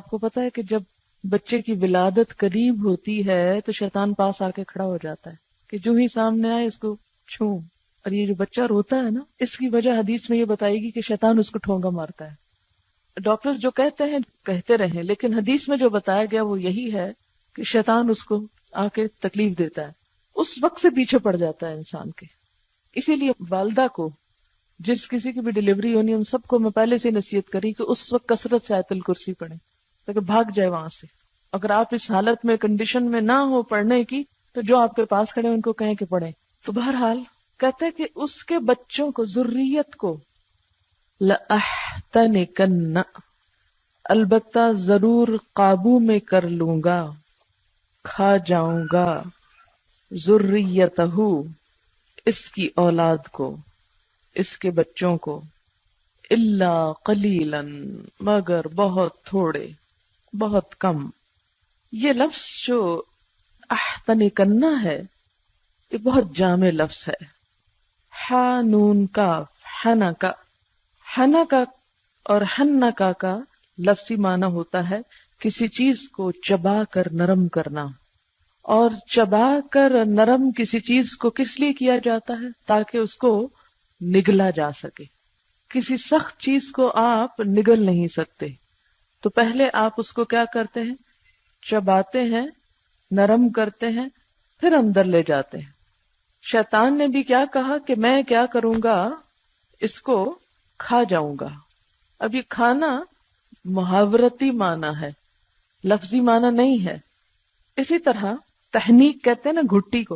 آپ کو پتا ہے کہ جب بچے کی ولادت قریب ہوتی ہے تو شیطان پاس آ کے کھڑا ہو جاتا ہے کہ جو ہی سامنے آئے اس کو چھو. اور یہ جو بچہ روتا ہے نا، اس کی وجہ حدیث میں یہ بتائے گی کہ شیطان اس کو ٹھونگا مارتا ہے. ڈاکٹرز جو کہتے ہیں کہتے رہیں، لیکن حدیث میں جو بتایا گیا وہ یہی ہے کہ شیطان اس کو آ کے تکلیف دیتا ہے، اس وقت سے پیچھے پڑ جاتا ہے انسان کے. اسی لیے والدہ کو جس کسی کی بھی ڈلیوری ہونی ان سب کو میں پہلے سے نصیحت کری کہ اس وقت کثرت سے آیت الکرسی پڑھیں تاکہ بھاگ جائے وہاں سے. اگر آپ اس حالت میں کنڈیشن میں نہ ہو پڑھنے کی تو جو آپ کے پاس کھڑے ان کو کہیں کہ پڑھیں. تو بہرحال کہتے ہیں کہ اس کے بچوں کو، ذریت کو، لَأَحْتَنِكَنَّ، البتہ ضرور قابو میں کر لوں گا، کھا جاؤں گا، ذریتہ، اس کی اولاد کو، اس کے بچوں کو، الا قلیلا، مگر بہت تھوڑے، بہت کم. یہ لفظ جو احتنکنا ہے یہ بہت جامع لفظ ہے. ہا نون کاف حنکا، حنکا اور حنکا کا لفظی معنی ہوتا ہے کسی چیز کو چبا کر نرم کرنا. اور چبا کر نرم کسی چیز کو کس لیے کیا جاتا ہے؟ تاکہ اس کو نگلا جا سکے. کسی سخت چیز کو آپ نگل نہیں سکتے تو پہلے آپ اس کو کیا کرتے ہیں؟ چباتے ہیں، نرم کرتے ہیں، پھر اندر لے جاتے ہیں. شیطان نے بھی کیا کہا کہ میں کیا کروں گا، اس کو کھا جاؤں گا. اب یہ کھانا محاورتی معنی ہے، لفظی معنی نہیں ہے. اسی طرح تحنیک کہتے ہیں نا، گھٹی کو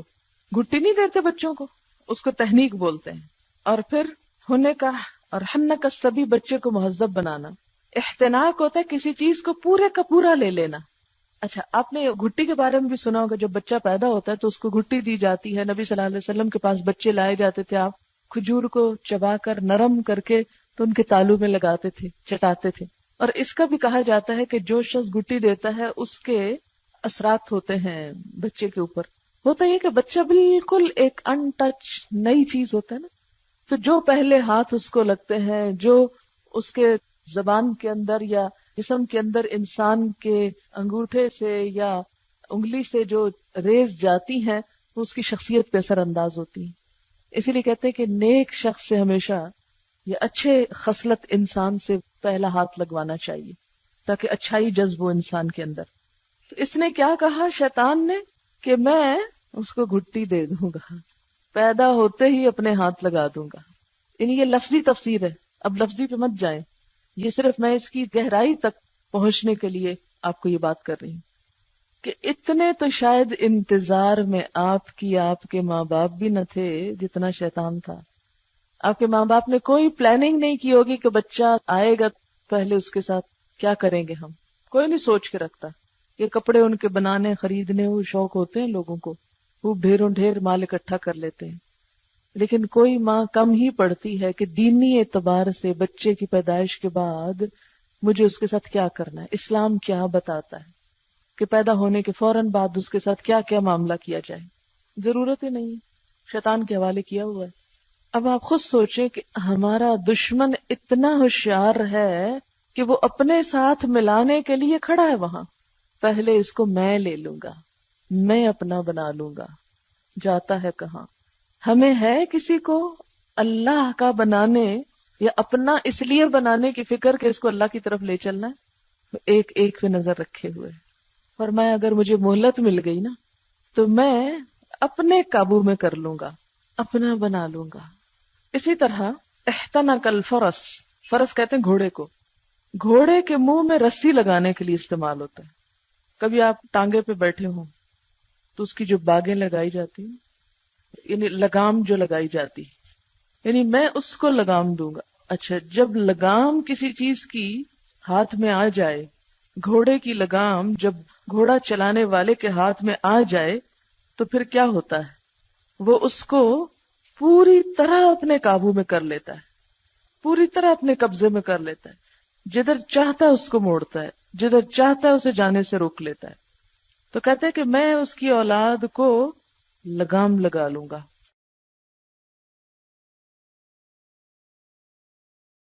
گھٹی نہیں دیتے بچوں کو، اس کو تحنیک بولتے ہیں. اور پھر ہونے کا اور ہن کا سبھی بچے کو مہذب بنانا. احتناک ہوتا ہے کسی چیز کو پورے کا پورا لے لینا. اچھا، آپ نے گھٹی کے بارے میں بھی سنا ہوگا، جب بچہ پیدا ہوتا ہے تو اس کو گھٹی دی جاتی ہے. نبی صلی اللہ علیہ وسلم کے پاس بچے لائے جاتے تھے، آپ کھجور کو چبا کر نرم کر کے تو ان کے تالو میں لگاتے تھے، چٹاتے تھے. اور اس کا بھی کہا جاتا ہے کہ جو شخص گھٹی دیتا ہے اس کے اثرات ہوتے ہیں بچے کے اوپر. ہوتا یہ کہ بچہ بالکل ایک ان ٹچ نئی چیز ہوتا ہے نا، تو جو پہلے ہاتھ اس کو لگتے ہیں، جو اس کے زبان کے اندر یا جسم کے اندر انسان کے انگوٹھے سے یا انگلی سے جو ریز جاتی ہیں وہ اس کی شخصیت پہ اثر انداز ہوتی ہیں. اسی لیے کہتے ہیں کہ نیک شخص سے ہمیشہ یا اچھے خصلت انسان سے پہلا ہاتھ لگوانا چاہیے تاکہ اچھائی جذب ہو انسان کے اندر. تو اس نے کیا کہا شیطان نے کہ میں اس کو گھٹی دے دوں گا، پیدا ہوتے ہی اپنے ہاتھ لگا دوں گا. یعنی یہ لفظی تفسیر ہے، اب لفظی پہ مت جائیں، یہ صرف میں اس کی گہرائی تک پہنچنے کے لیے آپ کو یہ بات کر رہی ہوں کہ اتنے تو شاید انتظار میں آپ کے ماں باپ بھی نہ تھے جتنا شیطان تھا. آپ کے ماں باپ نے کوئی پلاننگ نہیں کی ہوگی کہ بچہ آئے گا پہلے اس کے ساتھ کیا کریں گے ہم. کوئی نہیں سوچ کے رکھتا. یہ کپڑے ان کے بنانے خریدنے وہ شوق ہوتے ہیں لوگوں کو، وہ ڈھیروں ڈھیر مال اکٹھا کر لیتے ہیں. لیکن کوئی ماں کم ہی پڑتی ہے کہ دینی اعتبار سے بچے کی پیدائش کے بعد مجھے اس کے ساتھ کیا کرنا ہے، اسلام کیا بتاتا ہے کہ پیدا ہونے کے فوراً بعد اس کے ساتھ کیا کیا معاملہ کیا جائے. ضرورت ہی نہیں، شیطان کے حوالے کیا ہوا ہے. اب آپ خود سوچیں کہ ہمارا دشمن اتنا ہوشیار ہے کہ وہ اپنے ساتھ ملانے کے لیے کھڑا ہے وہاں. پہلے اس کو میں لے لوں گا، میں اپنا بنا لوں گا. جاتا ہے کہاں؟ ہمیں ہے کسی کو اللہ کا بنانے یا اپنا اس لیے بنانے کی فکر کہ اس کو اللہ کی طرف لے چلنا ہے. ایک ایک پہ نظر رکھے ہوئے. اور میں اگر مجھے مہلت مل گئی نا تو میں اپنے قابو میں کر لوں گا، اپنا بنا لوں گا. اسی طرح احتنک الفرس، فرس کہتے ہیں گھوڑے کو. گھوڑے کے منہ میں رسی لگانے کے لیے استعمال ہوتا ہے. کبھی آپ ٹانگے پہ بیٹھے ہوں تو اس کی جو باگیں لگائی جاتی ہیں، یعنی لگام جو لگائی جاتی، یعنی میں اس کو لگام دوں گا. اچھا، جب لگام کسی چیز کی ہاتھ میں آ جائے، گھوڑے کی لگام جب گھوڑا چلانے والے کے ہاتھ میں آ جائے تو پھر کیا ہوتا ہے؟ وہ اس کو پوری طرح اپنے قابو میں کر لیتا ہے، پوری طرح اپنے قبضے میں کر لیتا ہے. جدھر چاہتا ہے اس کو موڑتا ہے، جدھر چاہتا ہے اسے جانے سے روک لیتا ہے. تو کہتے ہیں کہ میں اس کی اولاد کو لگام لگا لوں گا.